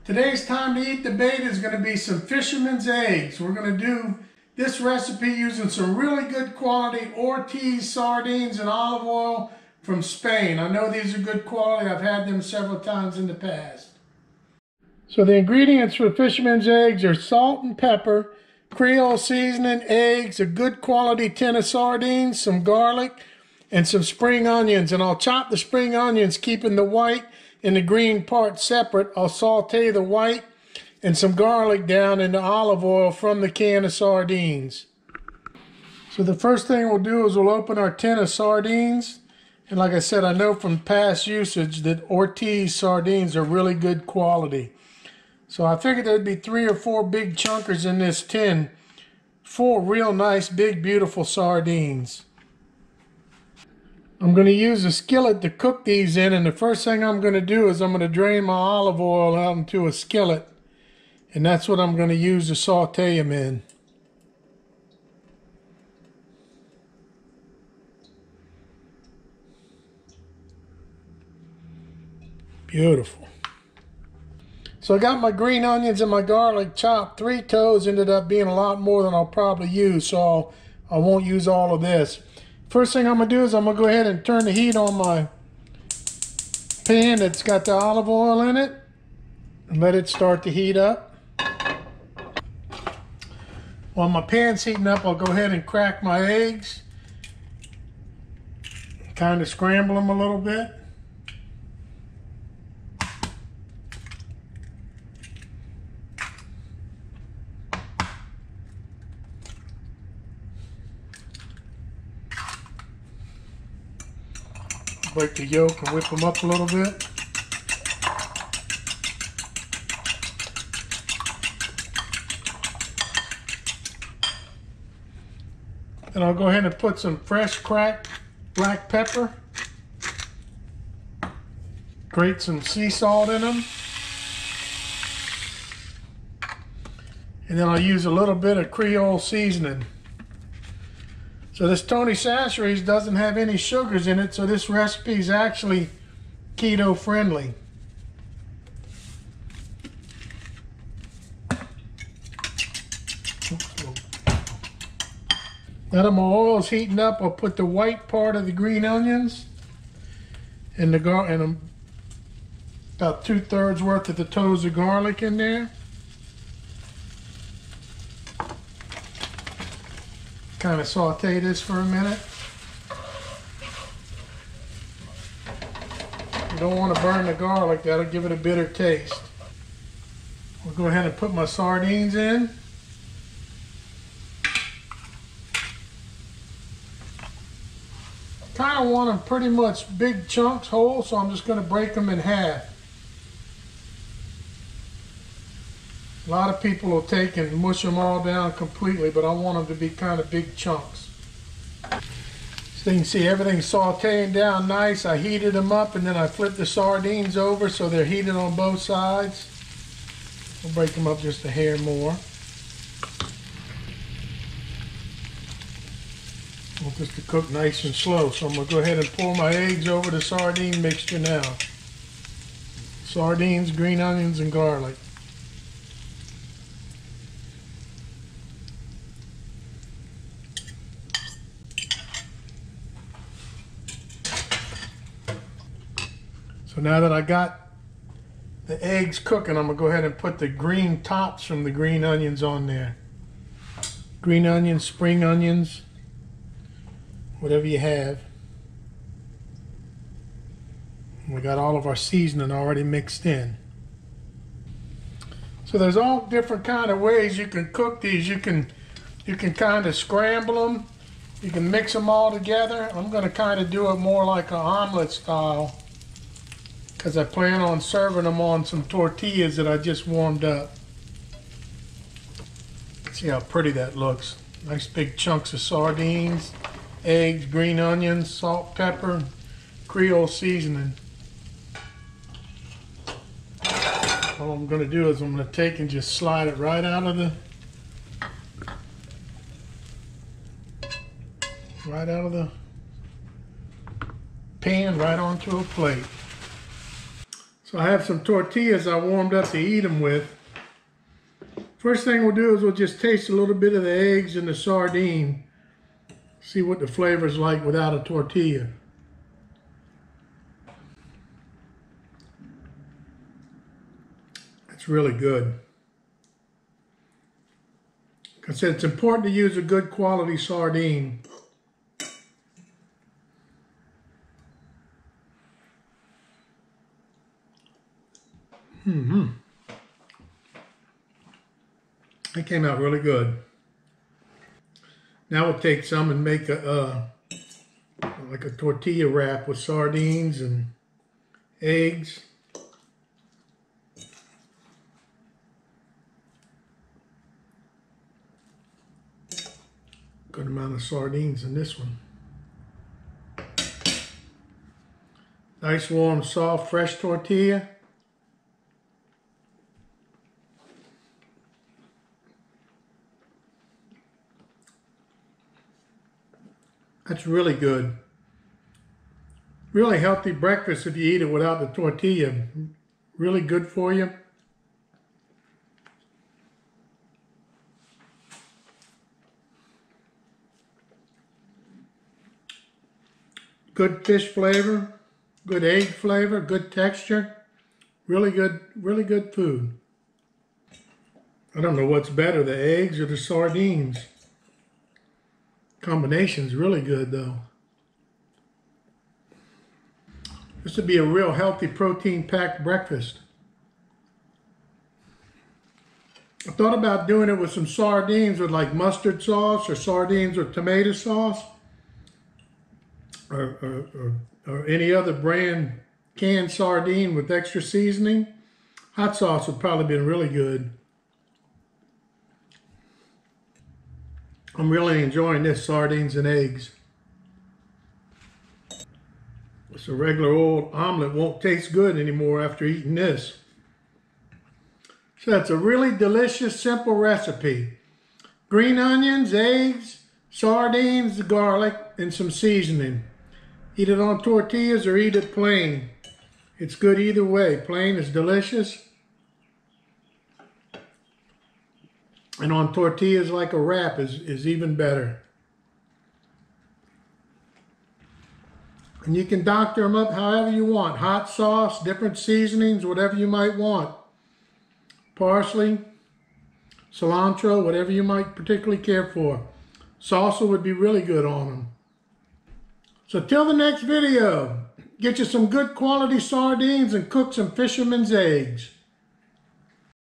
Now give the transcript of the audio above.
Today's time to eat the bait is going to be some Fisherman's eggs. We're going to do this recipe using some really good quality Ortiz sardines and olive oil from Spain. I know these are good quality. I've had them several times in the past. So the ingredients for Fisherman's eggs are salt and pepper, Creole seasoning, eggs, a good quality tin of sardines, some garlic, and some spring onions. And I'll chop the spring onions, keeping the white and the green part separate. I'll saute the white and some garlic down in the olive oil from the can of sardines. So the first thing we'll do is we'll open our tin of sardines. And like I said, I know from past usage that Ortiz sardines are really good quality. So I figured there'd be 3 or 4 big chunkers in this tin. 4 real nice, big, beautiful sardines. I'm going to use a skillet to cook these in, and the first thing I'm going to do is I'm going to drain my olive oil out into a skillet, and that's what I'm going to use to saute them in. Beautiful. So I got my green onions and my garlic chopped. 3 toes ended up being a lot more than I'll probably use, so I won't use all of this. First thing I'm going to do is I'm going to go ahead and turn the heat on my pan that's got the olive oil in it and let it start to heat up. While my pan's heating up, I'll go ahead and crack my eggs. Kind of scramble them a little bit. Break the yolk and whip them up a little bit. Then I'll go ahead and put some fresh cracked black pepper. Grate some sea salt in them. And then I'll use a little bit of Creole seasoning. So this Tony Chachere's doesn't have any sugars in it, so this recipe is actually keto friendly. Now that my oil's heating up, I'll put the white part of the green onions and about 2/3 worth of the toes of garlic in there. Kind of saute this for a minute. You don't want to burn the garlic, that'll give it a bitter taste. I'll go ahead and put my sardines in. Kind of want them pretty much big chunks whole, so I'm just going to break them in half. A lot of people will take and mush them all down completely, but I want them to be kind of big chunks. So you can see everything's sauteing down nice. I heated them up and then I flipped the sardines over so they're heated on both sides. I'll break them up just a hair more. I want this to cook nice and slow, so I'm going to go ahead and pour my eggs over the sardine mixture now. Sardines, green onions, and garlic. So now that I got the eggs cooking, I'm going to go ahead and put the green tops from the green onions on there. Green onions, spring onions, whatever you have. We got all of our seasoning already mixed in. So there's all different kind of ways you can cook these. You can kind of scramble them. You can mix them all together. I'm going to kind of do it more like an omelet style, because I plan on serving them on some tortillas that I just warmed up. See how pretty that looks. Nice big chunks of sardines, eggs, green onions, salt, pepper, Creole seasoning. All I'm going to do is I'm going to take and just slide it right out of the pan, right onto a plate. So I have some tortillas I warmed up to eat them with. First thing we'll do is we'll just taste a little bit of the eggs and the sardine. See what the flavor's like without a tortilla. It's really good. Like I said, it's important to use a good quality sardine. It came out really good. Now we'll take some and make like a tortilla wrap with sardines and eggs. Good amount of sardines in this one. Nice, warm, soft, fresh tortilla. That's really good. Really healthy breakfast if you eat it without the tortilla. Really good for you. Good fish flavor, good egg flavor, good texture. Really good food. I don't know what's better, the eggs or the sardines. Combination's really good though. This would be a real healthy protein-packed breakfast. I thought about doing it with some sardines with like mustard sauce or sardines with tomato sauce. Or any other brand canned sardine with extra seasoning. Hot sauce would probably been really good. I'm really enjoying this sardines and eggs. It's a regular old omelet won't taste good anymore after eating this. So that's a really delicious, simple recipe. Green onions, eggs, sardines, garlic, and some seasoning. Eat it on tortillas or eat it plain. It's good either way. Plain is delicious. And on tortillas like a wrap is even better. And you can doctor them up however you want. Hot sauce, different seasonings, whatever you might want. Parsley, cilantro, whatever you might particularly care for. Salsa would be really good on them. So till the next video, get you some good quality sardines and cook some fisherman's eggs.